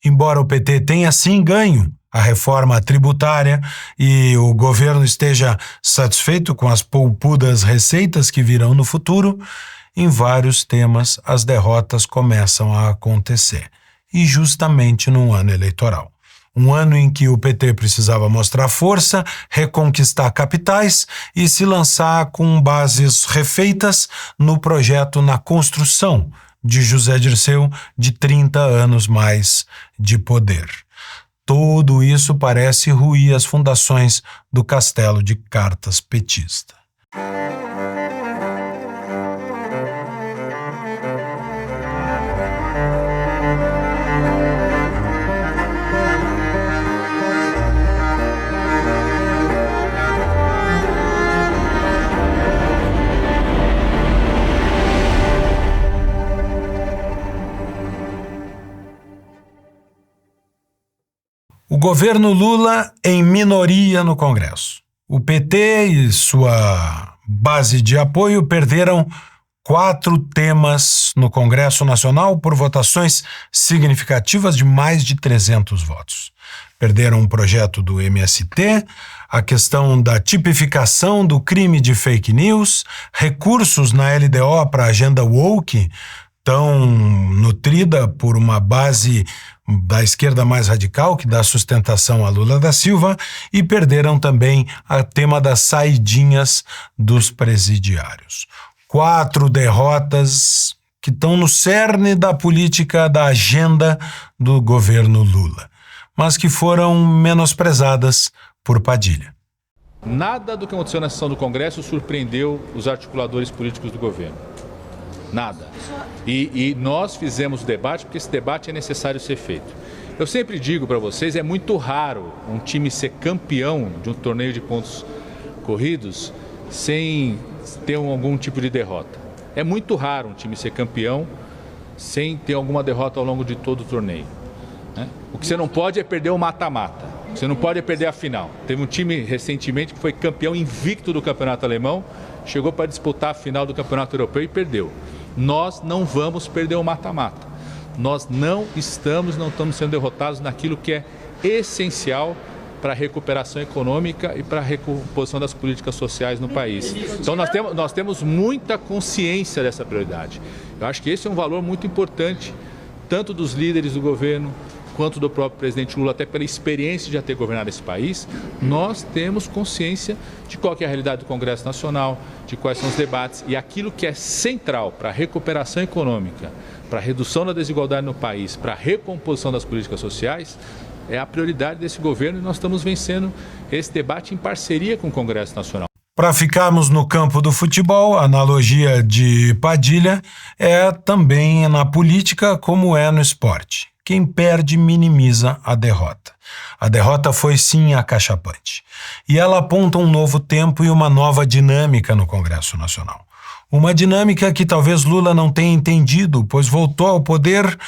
Embora o PT tenha sim ganho a reforma tributária e o governo esteja satisfeito com as poupudas receitas que virão no futuro, em vários temas as derrotas começam a acontecer, e justamente num ano eleitoral. Um ano em que o PT precisava mostrar força, reconquistar capitais e se lançar com bases refeitas no projeto na construção de José Dirceu de 30 anos mais de poder. Tudo isso parece ruir as fundações do castelo de cartas petista. O governo Lula em minoria no Congresso. O PT e sua base de apoio perderam 4 temas no Congresso Nacional por votações significativas de mais de 300 votos. Perderam um projeto do MST, a questão da tipificação do crime de fake news, recursos na LDO para a agenda woke, tão nutrida por uma base da esquerda mais radical que dá sustentação a Lula da Silva, e perderam também o tema das saidinhas dos presidiários. 4 derrotas que estão no cerne da política da agenda do governo Lula, mas que foram menosprezadas por Padilha. Nada do que aconteceu na sessão do Congresso surpreendeu os articuladores políticos do governo. Nada. E nós fizemos o debate porque esse debate é necessário ser feito. Eu sempre digo para vocês, é muito raro um time ser campeão de um torneio de pontos corridos sem ter algum tipo de derrota. É muito raro um time ser campeão sem ter alguma derrota ao longo de todo o torneio, né? O que você não pode é perder o mata-mata. Você não pode é perder a final. Teve um time recentemente que foi campeão invicto do campeonato alemão, chegou para disputar a final do campeonato europeu e perdeu. Nós não vamos perder o mata-mata. Nós não estamos sendo derrotados naquilo que é essencial para a recuperação econômica e para a recomposição das políticas sociais no país. Então nós temos muita consciência dessa prioridade. Eu acho que esse é um valor muito importante, tanto dos líderes do governo, quanto do próprio presidente Lula, até pela experiência de já ter governado esse país. Nós temos consciência de qual que é a realidade do Congresso Nacional, de quais são os debates, e aquilo que é central para a recuperação econômica, para a redução da desigualdade no país, para a recomposição das políticas sociais, é a prioridade desse governo, e nós estamos vencendo esse debate em parceria com o Congresso Nacional. Para ficarmos no campo do futebol, a analogia de Padilha é também na política como é no esporte. Quem perde minimiza a derrota. A derrota foi sim acachapante. E ela aponta um novo tempo e uma nova dinâmica no Congresso Nacional. Uma dinâmica que talvez Lula não tenha entendido, pois voltou ao poder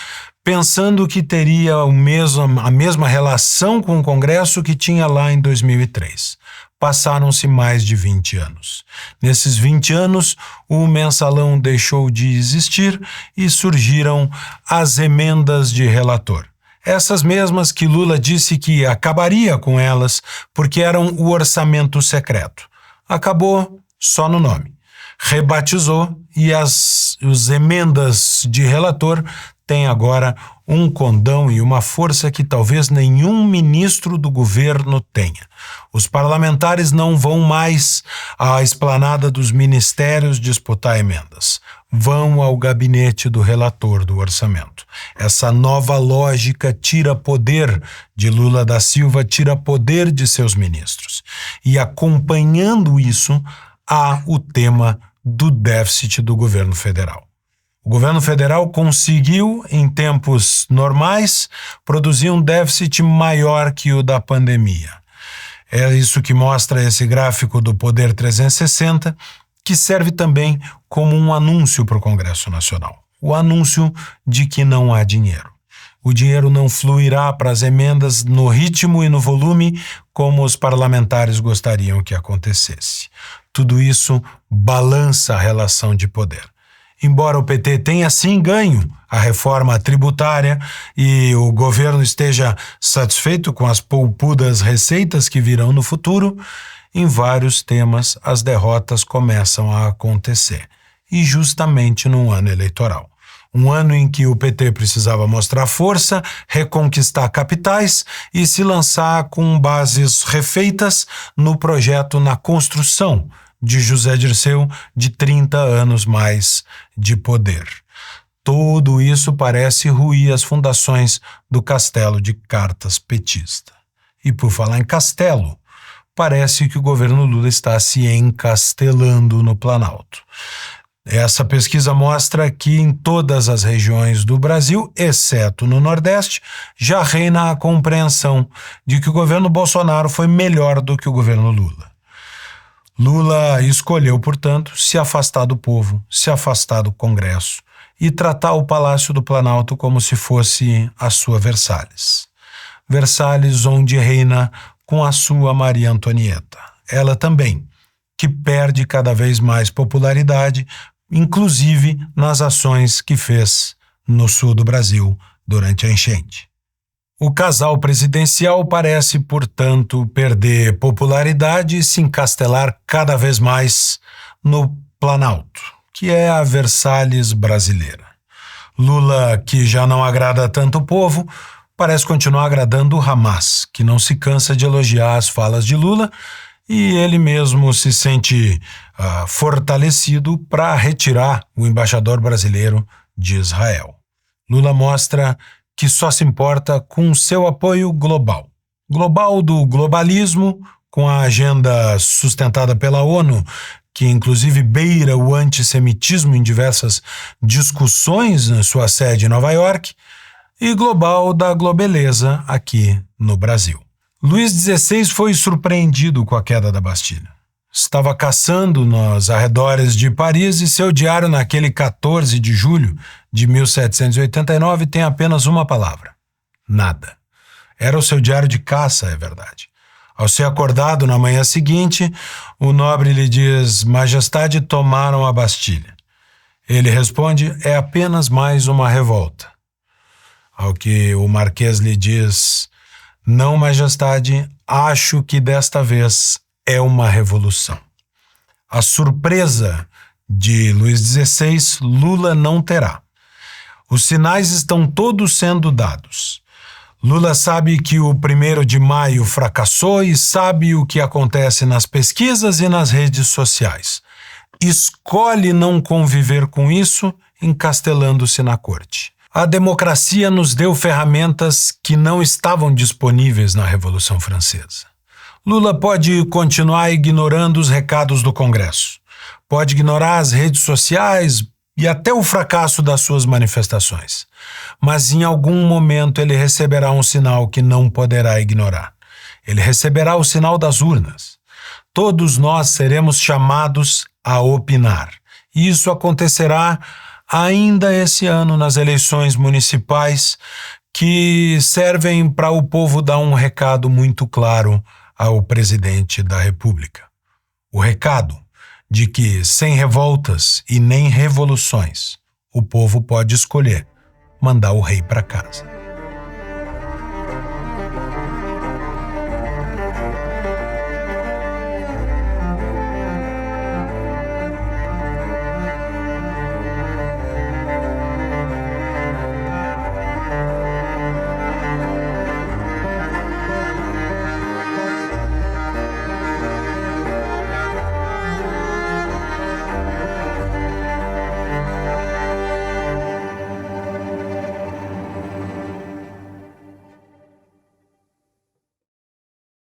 pensando que teria a mesma relação com o Congresso que tinha lá em 2003. Passaram-se mais de 20 anos. Nesses 20 anos, o mensalão deixou de existir e surgiram as emendas de relator. Essas mesmas que Lula disse que acabaria com elas porque eram o orçamento secreto. Acabou só no nome. Rebatizou e as emendas de relator têm agora um condão e uma força que talvez nenhum ministro do governo tenha. Os parlamentares não vão mais à esplanada dos ministérios disputar emendas. Vão ao gabinete do relator do orçamento. Essa nova lógica tira poder de Lula da Silva, tira poder de seus ministros. E acompanhando isso, há o tema do déficit do governo federal. O governo federal conseguiu, em tempos normais, produzir um déficit maior que o da pandemia. É isso que mostra esse gráfico do Poder 360, que serve também como um anúncio para o Congresso Nacional. O anúncio de que não há dinheiro. O dinheiro não fluirá para as emendas no ritmo e no volume como os parlamentares gostariam que acontecesse. Tudo isso balança a relação de poder. Embora o PT tenha sim ganho a reforma tributária e o governo esteja satisfeito com as poupudas receitas que virão no futuro, em vários temas as derrotas começam a acontecer. E justamente num ano eleitoral. Um ano em que o PT precisava mostrar força, reconquistar capitais e se lançar com bases refeitas no projeto na construção de José Dirceu de 30 anos mais de poder. Tudo isso parece ruir as fundações do castelo de cartas petista. E por falar em castelo, parece que o governo Lula está se encastelando no Planalto. Essa pesquisa mostra que em todas as regiões do Brasil, exceto no Nordeste, já reina a compreensão de que o governo Bolsonaro foi melhor do que o governo Lula. Lula escolheu, portanto, se afastar do povo, se afastar do Congresso e tratar o Palácio do Planalto como se fosse a sua Versalhes. Versalhes onde reina com a sua Maria Antonieta. Ela também, que perde cada vez mais popularidade, inclusive nas ações que fez no sul do Brasil durante a enchente. O casal presidencial parece, portanto, perder popularidade e se encastelar cada vez mais no Planalto, que é a Versalhes brasileira. Lula, que já não agrada tanto o povo, parece continuar agradando o Hamas, que não se cansa de elogiar as falas de Lula, e ele mesmo se sente fortalecido para retirar o embaixador brasileiro de Israel. Lula mostra que só se importa com seu apoio global. Global do globalismo, com a agenda sustentada pela ONU, que inclusive beira o antissemitismo em diversas discussões em sua sede em Nova York, e global da globeleza aqui no Brasil. Luís XVI foi surpreendido com a queda da Bastilha. Estava caçando nos arredores de Paris e seu diário naquele 14 de julho de 1789 tem apenas uma palavra: nada. Era o seu diário de caça, é verdade. Ao ser acordado na manhã seguinte, o nobre lhe diz: Majestade, tomaram a Bastilha. Ele responde: é apenas mais uma revolta. Ao que o marquês lhe diz: não, Majestade, acho que desta vez é uma revolução. A surpresa de Luís XVI, Lula não terá. Os sinais estão todos sendo dados. Lula sabe que o 1º de maio fracassou e sabe o que acontece nas pesquisas e nas redes sociais. Escolhe não conviver com isso, encastelando-se na corte. A democracia nos deu ferramentas que não estavam disponíveis na Revolução Francesa. Lula pode continuar ignorando os recados do Congresso, pode ignorar as redes sociais e até o fracasso das suas manifestações, mas em algum momento ele receberá um sinal que não poderá ignorar. Ele receberá o sinal das urnas. Todos nós seremos chamados a opinar, e isso acontecerá ainda esse ano nas eleições municipais, que servem para o povo dar um recado muito claro ao presidente da República. O recado de que, sem revoltas e nem revoluções, o povo pode escolher mandar o rei para casa.